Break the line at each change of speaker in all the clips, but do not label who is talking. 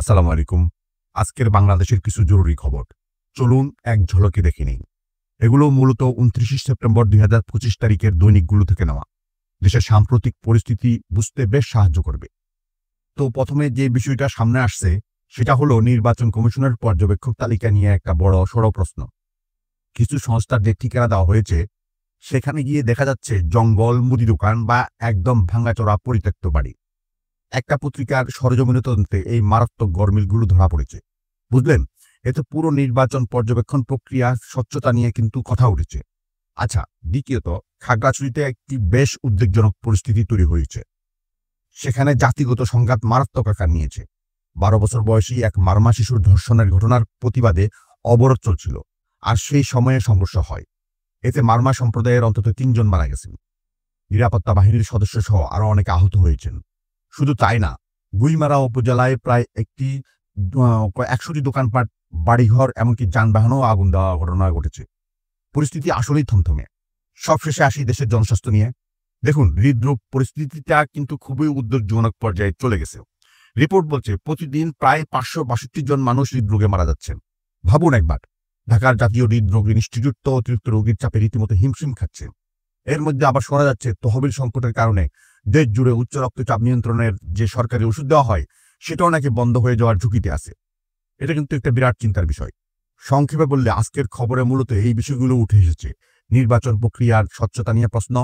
আসসালামু আলাইকুম। আজকের বাংলাদেশের কিছু জরুরি খবর। চলুন এক ঝলকে দেখে নিই। এগুলো মূলত ২৯ সেপ্টেম্বর ২০২৫ তারিখের দৈনিকগুলো থেকে নেওয়া। দেশের সাম্প্রতিক পরিস্থিতি বুঝতে বেশ সাহায্য করবে। তো প্রথমে যে বিষয়টা সামনে আসছে সেটা হলো নির্বাচন কমিশনের পর্যবেক্ষক তালিকা নিয়ে একটা বড় সড় প্রশ্ন। কিছু সংস্থার যে ঠিকানা দেওয়া হয়েছে সেখানে গিয়ে দেখা যাচ্ছে জঙ্গল, মুদি দোকান বা একদম ভাঙাচোরা পরিত্যক্ত বাড়ি। একটা পত্রিকার সরেজমিনে তদন্তে এই মারাত্মক গরমিলগুলো ধরা পড়েছে। বুঝলেন? এতে পুরো নির্বাচন পর্যবেক্ষণ প্রক্রিয়া স্বচ্ছতা নিয়ে কিন্তু কথা উঠেছে। আচ্ছা, দ্বিতীয়ত খাগড়াছড়িতে একটি বেশ উদ্বেগজনক পরিস্থিতি তৈরি হয়েছে। সেখানে জাতিগত সংঘাত মারাত্মক আকার নিয়েছে। ১২ বছর বয়সী এক মারমা শিশুর ধর্ষণের ঘটনার প্রতিবাদে অবরোধ চলছিল, আর সেই সময়ে সংঘর্ষ হয়। এতে মারমা সম্প্রদায়ের অন্তত ৩ জন মারা গেছেন। নিরাপত্তা বাহিনীর সদস্য সহ আরো অনেকে আহত হয়েছেন। শুধু তাই না, গুইমারা উপজেলায় প্রায় ১০০টি দোকানপাট, বাড়িঘর, এমনকি যানবাহনও আগুন দেওয়া ঘটনা ঘটেছে। পরিস্থিতি আসলেই থমথমে। সবশেষে আসি দেশের জনস্বাস্থ্য নিয়ে। দেখুন, হৃদরোগ পরিস্থিতিটা কিন্তু খুবই উদ্বেগজনক পর্যায়ে চলে গেছে। রিপোর্ট বলছে প্রতিদিন প্রায় ৫৬২ জন মানুষ হৃদরোগে মারা যাচ্ছেন। ভাবুন একবার, ঢাকার জাতীয় হৃদরোগ ইনস্টিটিউট তো অতিরিক্ত রোগীর চাপে রীতিমতো হিমশিম খাচ্ছে। এর মধ্যে আবার শোনা যাচ্ছে তহবিল সংকটের কারণে দেশ জুড়ে উচ্চ রক্তচাপ নিয়ন্ত্রণের যে সরকারি ওষুধ দেওয়া হয় সেটাও নাকি বন্ধ হয়ে যাওয়ার ঝুঁকিতে আছে। এটা কিন্তু একটা বিরাট চিন্তার বিষয়। সংক্ষেপে বললে আজকের খবরে মূলত এই বিষয়গুলো উঠে এসেছে: নির্বাচন প্রক্রিয়ার স্বচ্ছতা নিয়ে প্রশ্ন,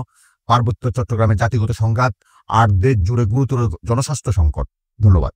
পার্বত্য চট্টগ্রামে জাতিগত সংঘাত, আর দেশ জুড়ে গুরুতর জনস্বাস্থ্য সংকট। ধন্যবাদ।